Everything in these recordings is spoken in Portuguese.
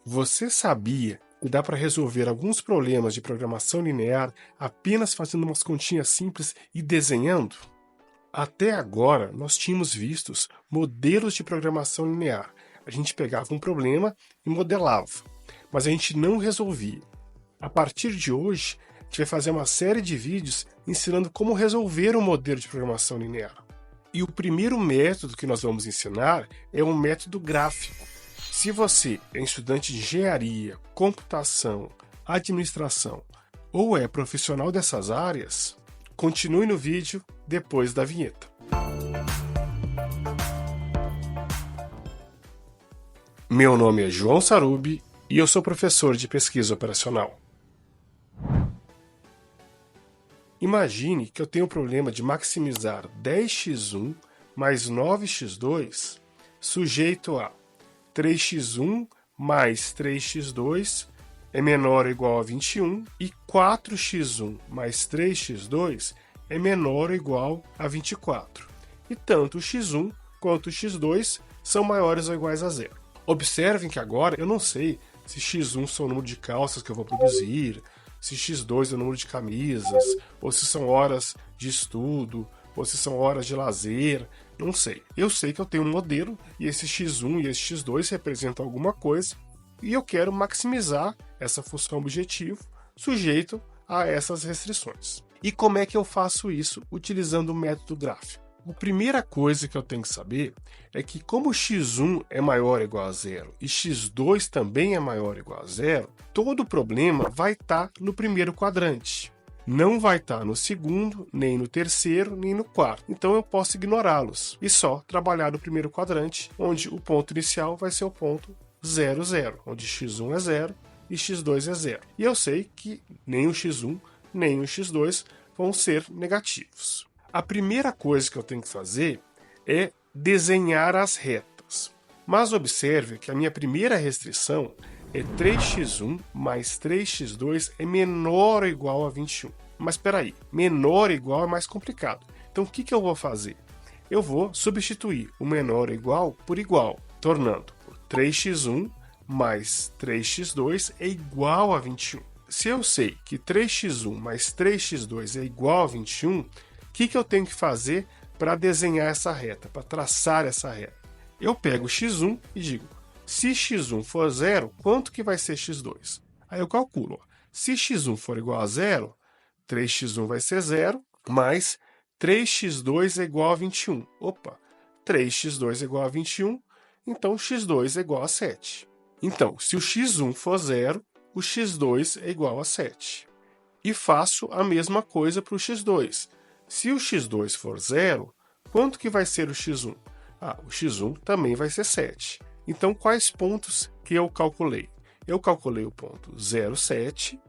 Você sabia que dá para resolver alguns problemas de programação linear apenas fazendo umas continhas simples e desenhando? Até agora, nós tínhamos vistos modelos de programação linear. A gente pegava um problema e modelava, mas a gente não resolvia. A partir de hoje, a gente vai fazer uma série de vídeos ensinando como resolver um modelo de programação linear. E o primeiro método que nós vamos ensinar é um método gráfico. Se você é estudante de engenharia, computação, administração ou é profissional dessas áreas, continue no vídeo depois da vinheta. Meu nome é João Sarubi e eu sou professor de pesquisa operacional. Imagine que eu tenho o problema de maximizar 10x1 mais 9x2 sujeito a 3x1 mais 3x2 é menor ou igual a 21 e 4x1 mais 3x2 é menor ou igual a 24. E tanto o x1 quanto o x2 são maiores ou iguais a zero. Observem que agora eu não sei se x1 são o número de calças que eu vou produzir, se x2 é o número de camisas, ou se são horas de estudo, ou se são horas de lazer, não sei. Eu sei que eu tenho um modelo e esse x1 e esse x2 representam alguma coisa e eu quero maximizar essa função objetivo sujeito a essas restrições. E como é que eu faço isso utilizando o método gráfico? A primeira coisa que eu tenho que saber é que como x1 é maior ou igual a zero e x2 também é maior ou igual a zero, todo o problema vai estar no primeiro quadrante. Não vai estar no segundo, nem no terceiro, nem no quarto. Então eu posso ignorá-los e só trabalhar no primeiro quadrante, onde o ponto inicial vai ser o ponto 0, 0, onde x1 é 0 e x2 é 0. E eu sei que nem o x1 nem o x2 vão ser negativos. A primeira coisa que eu tenho que fazer é desenhar as retas. Mas observe que a minha primeira restrição é 3x1 mais 3x2 é menor ou igual a 21. Mas espera aí, menor ou igual é mais complicado. Então o que eu vou fazer? Eu vou substituir o menor ou igual por igual, tornando 3x1 mais 3x2 é igual a 21. Se eu sei que 3x1 mais 3x2 é igual a 21, o que eu tenho que fazer para desenhar essa reta, para traçar essa reta? Eu pego x1 e digo, se x1 for 0, quanto que vai ser x2? Aí eu calculo, se x1 for igual a 0, 3x1 vai ser 0, mais 3x2 é igual a 21. Opa, 3x2 é igual a 21, então x2 é igual a 7. Então, se o x1 for 0, o x2 é igual a 7. E faço a mesma coisa para o x2. Se o x2 for 0, quanto que vai ser o x1? O x1 também vai ser 7. Então, quais pontos que eu calculei? Eu calculei o ponto 0, 7,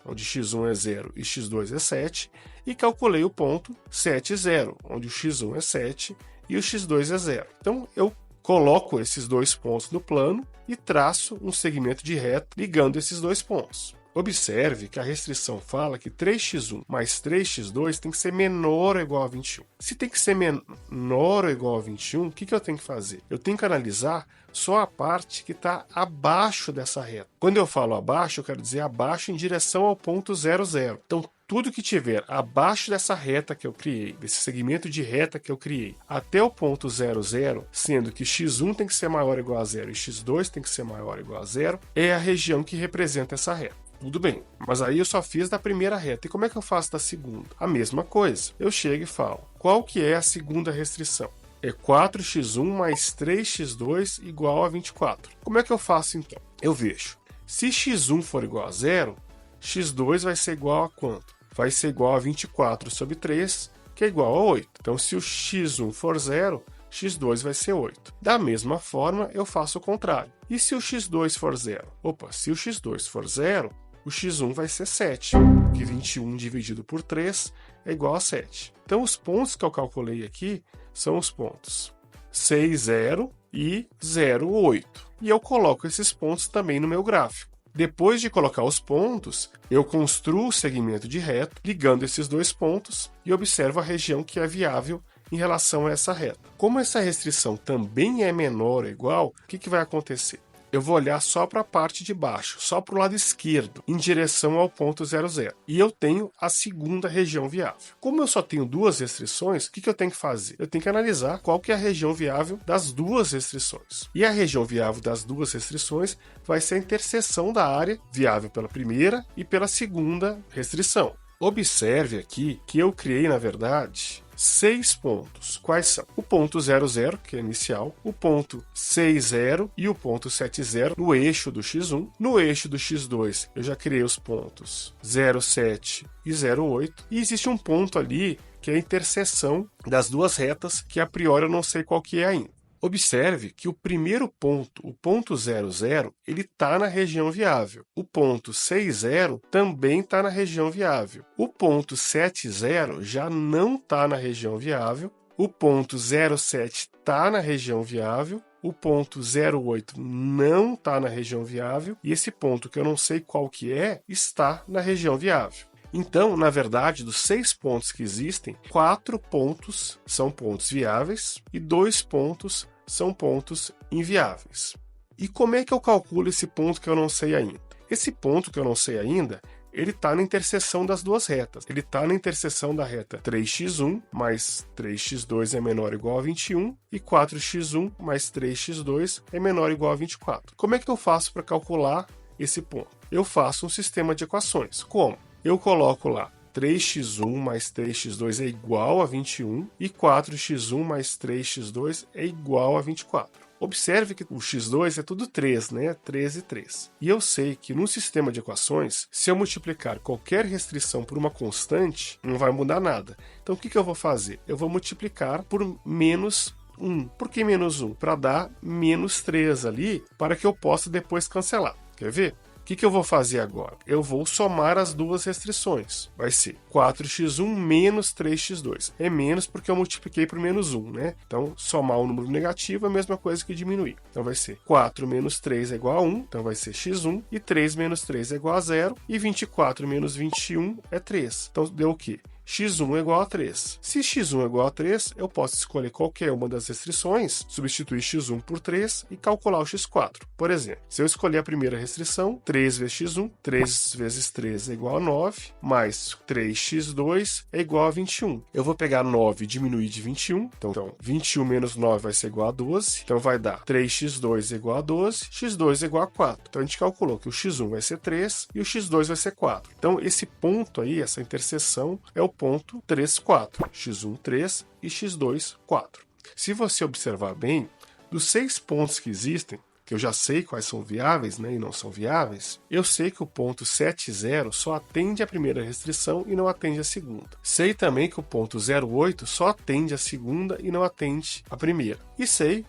onde x1 é 0 e x2 é 7, e calculei o ponto 7, 0, onde o x1 é 7 e o x2 é 0. Então, eu coloco esses dois pontos no plano e traço um segmento de reta ligando esses dois pontos. Observe que a restrição fala que 3x1 mais 3x2 tem que ser menor ou igual a 21. Se tem que ser menor ou igual a 21, o que eu tenho que fazer? Eu tenho que analisar só a parte que está abaixo dessa reta. Quando eu falo abaixo, eu quero dizer abaixo em direção ao ponto 0, 0. Então, tudo que tiver abaixo dessa reta que eu criei, desse segmento de reta que eu criei, até o ponto 0, 0, sendo que x1 tem que ser maior ou igual a 0 e x2 tem que ser maior ou igual a 0, é a região que representa essa reta. Tudo bem, mas aí eu só fiz da primeira reta. E como é que eu faço da segunda? A mesma coisa. Eu chego e falo, qual que é a segunda restrição? É 4x1 mais 3x2 igual a 24. Como é que eu faço então? Eu vejo, se x1 for igual a 0, x2 vai ser igual a quanto? Vai ser igual a 24 sobre 3, que é igual a 8. Então, se o x1 for 0, x2 vai ser 8. Da mesma forma, eu faço o contrário. E se o x2 for 0? Opa, se o x2 for 0, o x1 vai ser 7, porque 21 dividido por 3 é igual a 7. Então, os pontos que eu calculei aqui são os pontos 6, 0 e 0, 8. E eu coloco esses pontos também no meu gráfico. Depois de colocar os pontos, eu construo o segmento de reta, ligando esses dois pontos e observo a região que é viável em relação a essa reta. Como essa restrição também é menor ou igual, o que vai acontecer? eu vou olhar só para a parte de baixo, só para o lado esquerdo, em direção ao ponto 00. E eu tenho a segunda região viável. Como eu só tenho duas restrições, o que eu tenho que fazer? Eu tenho que analisar qual que é a região viável das duas restrições. E a região viável das duas restrições vai ser a interseção da área viável pela primeira e pela segunda restrição. Observe aqui que eu criei, na verdade, 6 pontos. Quais são? O ponto 00, que é inicial, o ponto 60 e o ponto 70 no eixo do x1. No eixo do x2, eu já criei os pontos 07 e 08. E existe um ponto ali que é a interseção das duas retas, que a priori eu não sei qual que é ainda. Observe que o primeiro ponto, o ponto 00, ele está na região viável. O ponto 60 também está na região viável. O ponto 70 já não está na região viável. O ponto 07 está na região viável. O ponto 08 não está na região viável. E esse ponto, que eu não sei qual que é, está na região viável. Então, na verdade, dos 6 pontos que existem, 4 pontos são pontos viáveis e 2 pontos são pontos inviáveis. E como é que eu calculo esse ponto que eu não sei ainda? Esse ponto que eu não sei ainda, ele está na interseção das duas retas. Ele está na interseção da reta 3x1 mais 3x2 é menor ou igual a 21 e 4x1 mais 3x2 é menor ou igual a 24. Como é que eu faço para calcular esse ponto? Eu faço um sistema de equações. Como? Eu coloco lá 3x1 mais 3x2 é igual a 21 e 4x1 mais 3x2 é igual a 24. Observe que o x2 é tudo 3, né? 3 e 3. E eu sei que num sistema de equações, se eu multiplicar qualquer restrição por uma constante, não vai mudar nada. Então o que eu vou fazer? Eu vou multiplicar por menos 1. Por que menos 1? Para dar menos 3 ali, para que eu possa depois cancelar. Quer ver? O que eu vou fazer agora? Eu vou somar as duas restrições. Vai ser 4x1 menos 3x2. É menos porque eu multipliquei por menos 1, né? Então, somar um número negativo é a mesma coisa que diminuir. Então, vai ser 4 menos 3 é igual a 1. Então, vai ser x1. E 3 menos 3 é igual a 0. E 24 menos 21 é 3. Então, deu o quê? x1 é igual a 3. Se x1 é igual a 3, eu posso escolher qualquer uma das restrições, substituir x1 por 3 e calcular o x4. Por exemplo, se eu escolher a primeira restrição, 3 vezes x1, 3 vezes 3 é igual a 9, mais 3x2 é igual a 21. Eu vou pegar 9 e diminuir de 21, então 21 menos 9 vai ser igual a 12, então vai dar 3x2 é igual a 12, x2 é igual a 4. Então a gente calculou que o x1 vai ser 3 e o x2 vai ser 4. Então esse ponto aí, essa interseção, é o ponto 3, 4. x1, 3 e x2, 4. Se você observar bem, dos 6 pontos que existem, que eu já sei quais são viáveis, né, e não são viáveis, eu sei que o ponto 70 só atende a primeira restrição e não atende a segunda. Sei também que o ponto 08 só atende a segunda e não atende a primeira. E sei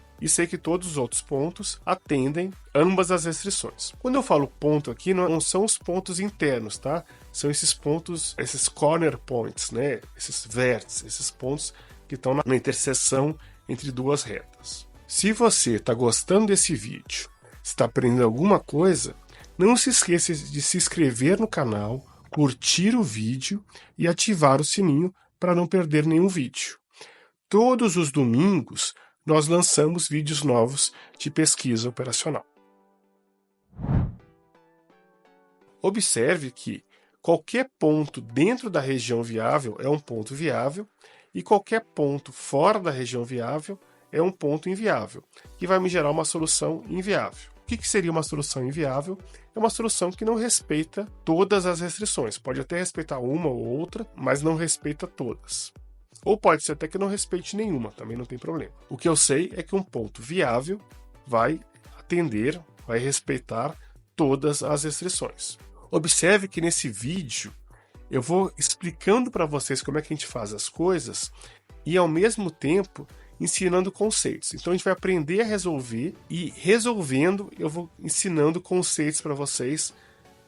que todos os outros pontos atendem ambas as restrições. Quando eu falo ponto aqui, não são os pontos internos, tá? São esses pontos, esses corner points, né? Esses vértices, esses pontos que estão na interseção entre duas retas. Se você está gostando desse vídeo, está aprendendo alguma coisa, não se esqueça de se inscrever no canal, curtir o vídeo e ativar o sininho para não perder nenhum vídeo. Todos os domingos, nós lançamos vídeos novos de pesquisa operacional. Observe que qualquer ponto dentro da região viável é um ponto viável e qualquer ponto fora da região viável é um ponto inviável, que vai me gerar uma solução inviável. O que seria uma solução inviável? É uma solução que não respeita todas as restrições. Pode até respeitar uma ou outra, mas não respeita todas. Ou pode ser até que não respeite nenhuma, também não tem problema. O que eu sei é que um ponto viável vai atender, vai respeitar todas as restrições. Observe que nesse vídeo eu vou explicando para vocês como é que a gente faz as coisas e ao mesmo tempo ensinando conceitos. Então a gente vai aprender a resolver e resolvendo eu vou ensinando conceitos para vocês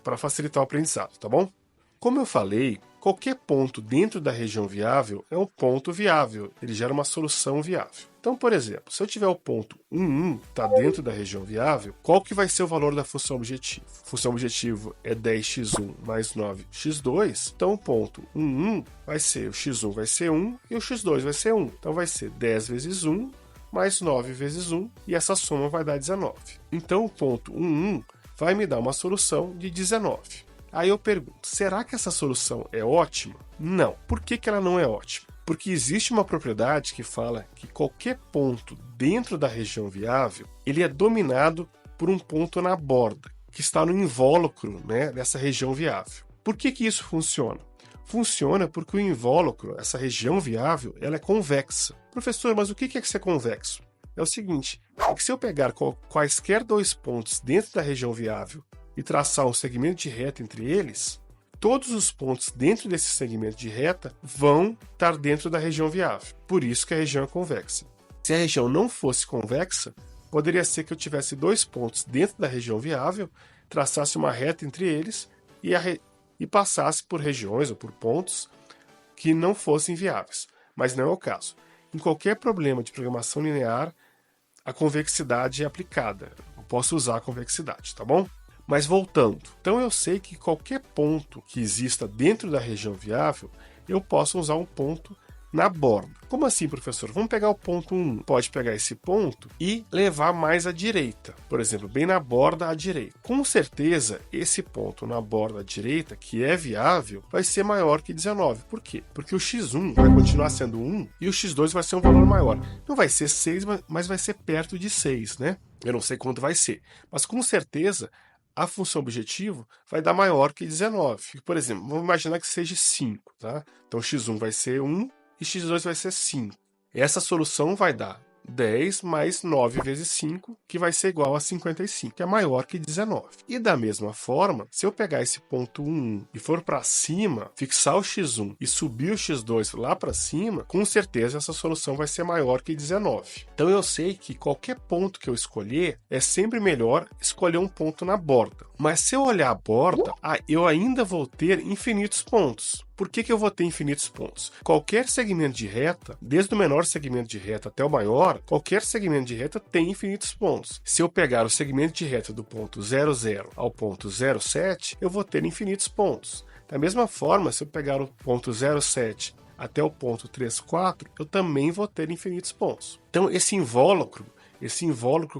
para facilitar o aprendizado, tá bom? Como eu falei, qualquer ponto dentro da região viável é um ponto viável, ele gera uma solução viável. Então, por exemplo, se eu tiver o ponto 1, está dentro da região viável, qual que vai ser o valor da função objetivo? A função objetivo é 10x1 mais 9x2, então o ponto 1 vai ser, o x1 vai ser 1 e o x2 vai ser 1. Então vai ser 10 vezes 1 mais 9 vezes 1, e essa soma vai dar 19. Então o ponto 1, vai me dar uma solução de 19. Aí eu pergunto, será que essa solução é ótima? Não. Por que ela não é ótima? Porque existe uma propriedade que fala que qualquer ponto dentro da região viável, ele é dominado por um ponto na borda, que está no invólucro, né, dessa região viável. Por que isso funciona? Funciona porque o invólucro, essa região viável, ela é convexa. Professor, mas o que é ser convexo? É o seguinte, é que se eu pegar quaisquer dois pontos dentro da região viável e traçar um segmento de reta entre eles, todos os pontos dentro desse segmento de reta vão estar dentro da região viável. Por isso que a região é convexa. Se a região não fosse convexa, poderia ser que eu tivesse dois pontos dentro da região viável, traçasse uma reta entre eles e passasse por regiões ou por pontos que não fossem viáveis. Mas não é o caso. Em qualquer problema de programação linear, a convexidade é aplicada. Eu posso usar a convexidade, tá bom? Mas voltando, então eu sei que qualquer ponto que exista dentro da região viável, eu posso usar um ponto na borda. Como assim, professor? Vamos pegar o ponto 1. Pode pegar esse ponto e levar mais à direita. Por exemplo, bem na borda à direita. Com certeza, esse ponto na borda à direita, que é viável, vai ser maior que 19. Por quê? Porque o x1 vai continuar sendo 1 e o x2 vai ser um valor maior. Não vai ser 6, mas vai ser perto de 6, né? Eu não sei quanto vai ser. Mas com certeza, a função objetivo vai dar maior que 19. Por exemplo, vamos imaginar que seja 5, tá? Então x1 vai ser 1 e x2 vai ser 5. Essa solução vai dar 10 mais 9 vezes 5, que vai ser igual a 55, que é maior que 19. E da mesma forma, se eu pegar esse ponto 1 e for para cima, fixar o x1 e subir o x2 lá para cima, com certeza essa solução vai ser maior que 19. Então eu sei que qualquer ponto que eu escolher, é sempre melhor escolher um ponto na borda. Mas se eu olhar a borda, eu ainda vou ter infinitos pontos. Por que eu vou ter infinitos pontos? Qualquer segmento de reta, desde o menor segmento de reta até o maior, qualquer segmento de reta tem infinitos pontos. Se eu pegar o segmento de reta do ponto 00 ao ponto 07, eu vou ter infinitos pontos. Da mesma forma, se eu pegar o ponto 07 até o ponto 34, eu também vou ter infinitos pontos. Então, esse invólucro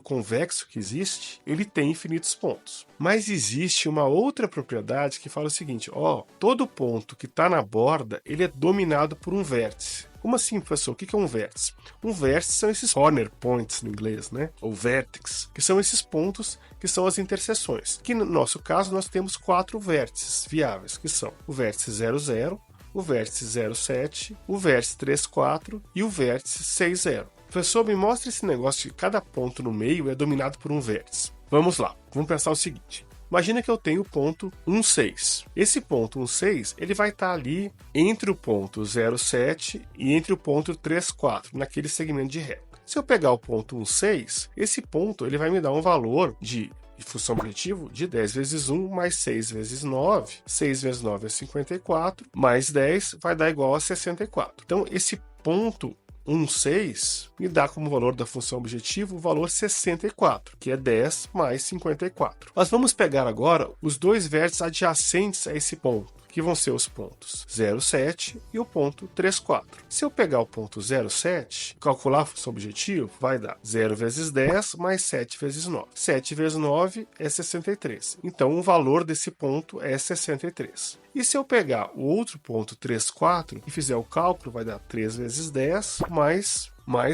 convexo que existe, ele tem infinitos pontos. Mas existe uma outra propriedade que fala o seguinte, todo ponto que está na borda, ele é dominado por um vértice. Como assim, professor? O que é um vértice? Um vértice são esses corner points no inglês, né? Ou vertex, que são esses pontos que são as interseções. Que no nosso caso, nós temos 4 vértices viáveis, que são o vértice 00, o vértice 07, o vértice 34 e o vértice 60. Professor, me mostra esse negócio de cada ponto no meio é dominado por um vértice. Vamos lá, vamos pensar o seguinte. Imagina que eu tenho o ponto 16. Esse ponto 16, ele vai estar ali entre o ponto 07 e entre o ponto 34, naquele segmento de reta. Se eu pegar o ponto 16, esse ponto ele vai me dar um valor de função objetivo de 10 vezes 1 mais 6 vezes 9. 6 vezes 9 é 54, mais 10 vai dar igual a 64. Então, esse ponto 16 me dá como valor da função objetivo o valor 64, que é 10 mais 54. Nós vamos pegar agora os dois vértices adjacentes a esse ponto, que vão ser os pontos 07 e o ponto 34. Se eu pegar o ponto 07, calcular a função objetivo, vai dar 0 vezes 10 mais 7 vezes 9. 7 vezes 9 é 63. Então, o valor desse ponto é 63. E se eu pegar o outro ponto 34 e fizer o cálculo, vai dar 3 vezes 10 mais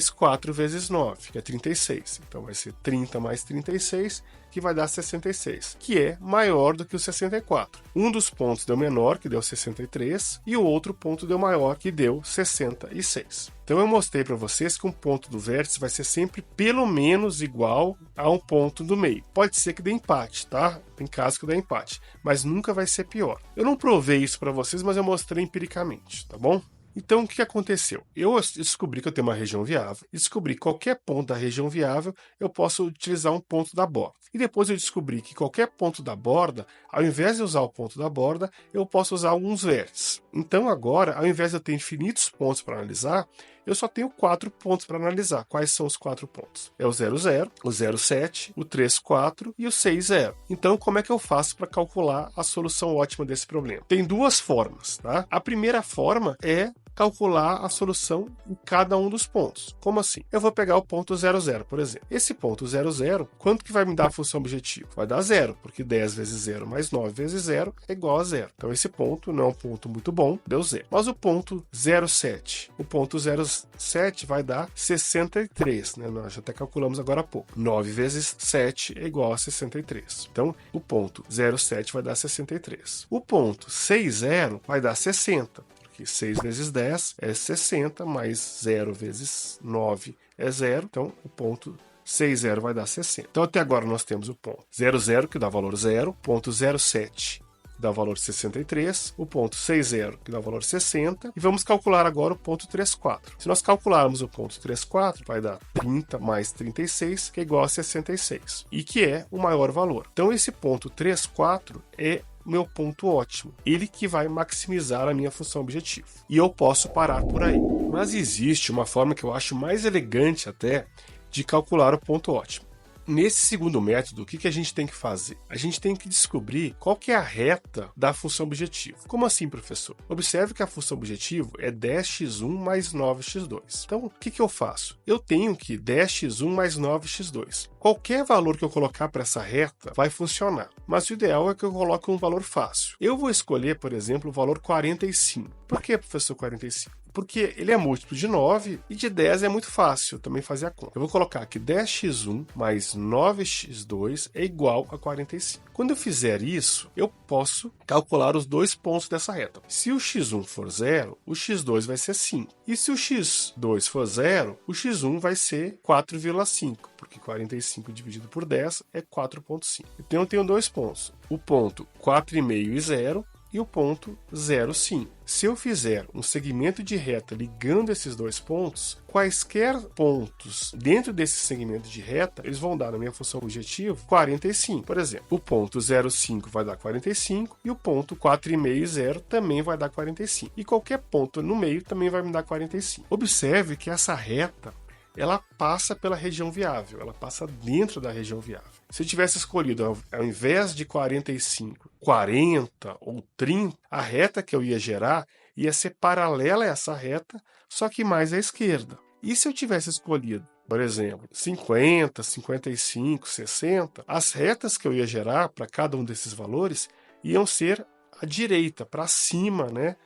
4 vezes 9, que é 36. Então, vai ser 30 mais 36, que vai dar 66, que é maior do que o 64. Um dos pontos deu menor, que deu 63, e o outro ponto deu maior, que deu 66. Então eu mostrei para vocês que um ponto do vértice vai ser sempre pelo menos igual a um ponto do meio. Pode ser que dê empate, tá? Tem casos que dê empate, mas nunca vai ser pior. Eu não provei isso para vocês, mas eu mostrei empiricamente, tá bom? Então, o que aconteceu? Eu descobri que eu tenho uma região viável, e descobri que qualquer ponto da região viável, eu posso utilizar um ponto da borda. E depois eu descobri que qualquer ponto da borda, ao invés de usar o ponto da borda, eu posso usar alguns vértices. Então, agora, ao invés de eu ter infinitos pontos para analisar, eu só tenho 4 pontos para analisar. Quais são os 4 pontos? É o 00, o 07, o 34 e o 60. Então, como é que eu faço para calcular a solução ótima desse problema? Tem duas formas, tá? A primeira forma é calcular a solução em cada um dos pontos. Como assim? Eu vou pegar o ponto 00, por exemplo. Esse ponto 00, quanto que vai me dar a função objetivo? Vai dar 0, porque 10 vezes 0 mais 9 vezes 0 é igual a 0. Então esse ponto não é um ponto muito bom, deu 0. Mas o ponto 07, o ponto 07 vai dar 63, né? Nós já até calculamos agora há pouco. 9 vezes 7 é igual a 63. Então o ponto 07 vai dar 63. O ponto 60 vai dar 60. 6 vezes 10 é 60, mais 0 vezes 9 é 0, então o ponto 60 vai dar 60. Então até agora nós temos o ponto 00, que dá valor 0, ponto 07, que dá valor 63, o ponto 60, que dá valor 60, e vamos calcular agora o ponto 34. Se nós calcularmos o ponto 34, vai dar 30 mais 36, que é igual a 66, e que é o maior valor. Então esse ponto 34 é meu ponto ótimo, ele que vai maximizar a minha função objetivo. E eu posso parar por aí. Mas existe uma forma que eu acho mais elegante até de calcular o ponto ótimo. Nesse segundo método, o que a gente tem que fazer? A gente tem que descobrir qual que é a reta da função objetivo. Como assim, professor? Observe que a função objetivo é 10x1 mais 9x2. Então, o que eu faço? Eu tenho que 10x1 mais 9x2. Qualquer valor que eu colocar para essa reta vai funcionar, mas o ideal é que eu coloque um valor fácil. Eu vou escolher, por exemplo, o valor 45. Por que, professor, 45? Porque ele é múltiplo de 9 e de 10 é muito fácil também fazer a conta. Eu vou colocar aqui 10x1 mais 9x2 é igual a 45. Quando eu fizer isso, eu posso calcular os dois pontos dessa reta. Se o x1 for 0, o x2 vai ser 5. E se o x2 for 0, o x1 vai ser 4,5, porque 45 dividido por 10 é 4,5. Então eu tenho dois pontos, o ponto 4,5 e 0, e o ponto 0,5. Se eu fizer um segmento de reta ligando esses dois pontos, quaisquer pontos dentro desse segmento de reta, eles vão dar na minha função objetivo 45. Por exemplo, o ponto 0,5 vai dar 45 e o ponto 4,5 e 0 também vai dar 45. E qualquer ponto no meio também vai me dar 45. Observe que essa reta ela passa pela região viável, ela passa dentro da região viável. Se eu tivesse escolhido, ao invés de 45, 40 ou 30, a reta que eu ia gerar ia ser paralela a essa reta, só que mais à esquerda. E se eu tivesse escolhido, por exemplo, 50, 55, 60, as retas que eu ia gerar para cada um desses valores iam ser à direita, para cima, né,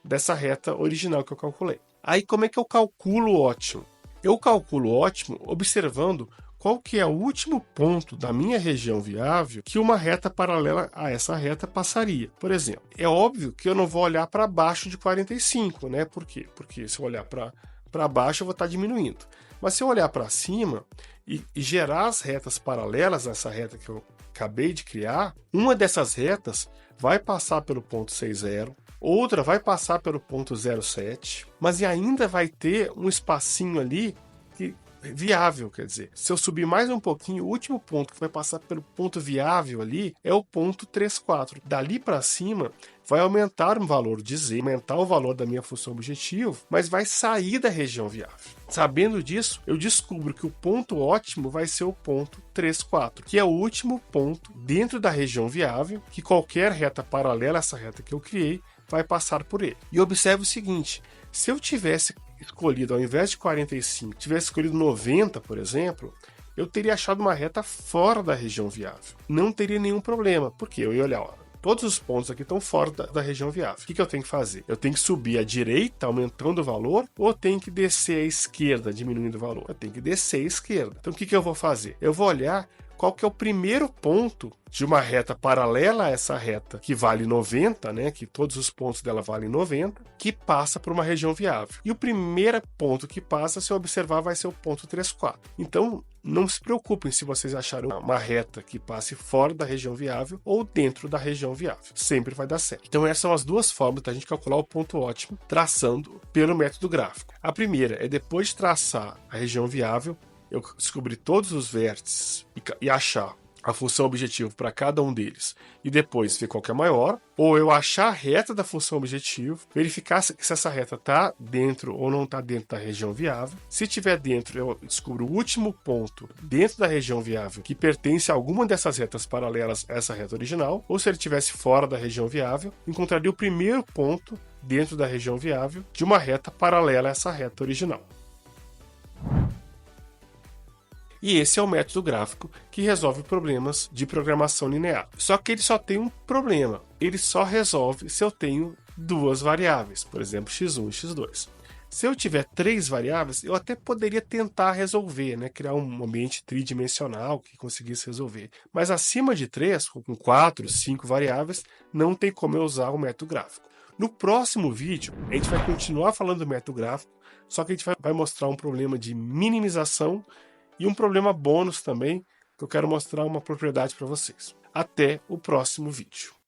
dessa reta original que eu calculei. Aí como é que eu calculo o ótimo? Eu calculo o ótimo observando qual que é o último ponto da minha região viável que uma reta paralela a essa reta passaria. Por exemplo, é óbvio que eu não vou olhar para baixo de 45, né? Por quê? Porque se eu olhar para baixo eu vou estar diminuindo. Mas se eu olhar para cima e gerar as retas paralelas a essa reta que eu acabei de criar, uma dessas retas vai passar pelo ponto 60, outra vai passar pelo ponto 07, mas ainda vai ter um espacinho ali que viável, quer dizer, se eu subir mais um pouquinho, o último ponto que vai passar pelo ponto viável ali é o ponto 34. Dali para cima vai aumentar o valor de z, aumentar o valor da minha função objetivo, mas vai sair da região viável. Sabendo disso, eu descubro que o ponto ótimo vai ser o ponto 34, que é o último ponto dentro da região viável, que qualquer reta paralela a essa reta que eu criei vai passar por ele. E observe o seguinte, se eu tivesse escolhido, ao invés de 45, tivesse escolhido 90, por exemplo, eu teria achado uma reta fora da região viável. Não teria nenhum problema, porque eu ia olhar, ó, todos os pontos aqui estão fora da região viável. O que eu tenho que fazer? Eu tenho que subir à direita, aumentando o valor, ou eu tenho que descer à esquerda, diminuindo o valor? Eu tenho que descer à esquerda. Então o que eu vou fazer? Eu vou olhar qual que é o primeiro ponto de uma reta paralela a essa reta que vale 90, né, que todos os pontos dela valem 90, que passa por uma região viável. E o primeiro ponto que passa, se eu observar, vai ser o ponto 34. Então, não se preocupem se vocês acharem uma reta que passe fora da região viável ou dentro da região viável. Sempre vai dar certo. Então, essas são as duas formas da gente calcular o ponto ótimo traçando pelo método gráfico. A primeira é depois de traçar a região viável, eu descobrir todos os vértices e achar a função objetivo para cada um deles e depois ver qual que é maior, ou eu achar a reta da função objetivo, verificar se essa reta está dentro ou não está dentro da região viável. Se estiver dentro, eu descubro o último ponto dentro da região viável que pertence a alguma dessas retas paralelas a essa reta original, ou se ele estivesse fora da região viável, encontraria o primeiro ponto dentro da região viável de uma reta paralela a essa reta original. E esse é o método gráfico que resolve problemas de programação linear. Só que ele só tem um problema. Ele só resolve se eu tenho duas variáveis, por exemplo, x1 e x2. Se eu tiver três variáveis, eu até poderia tentar resolver, né? Criar um ambiente tridimensional que conseguisse resolver. Mas acima de 3, com 4, 5 variáveis, não tem como eu usar o método gráfico. No próximo vídeo, a gente vai continuar falando do método gráfico, só que a gente vai mostrar um problema de minimização e um problema bônus também, que eu quero mostrar uma propriedade para vocês. Até o próximo vídeo.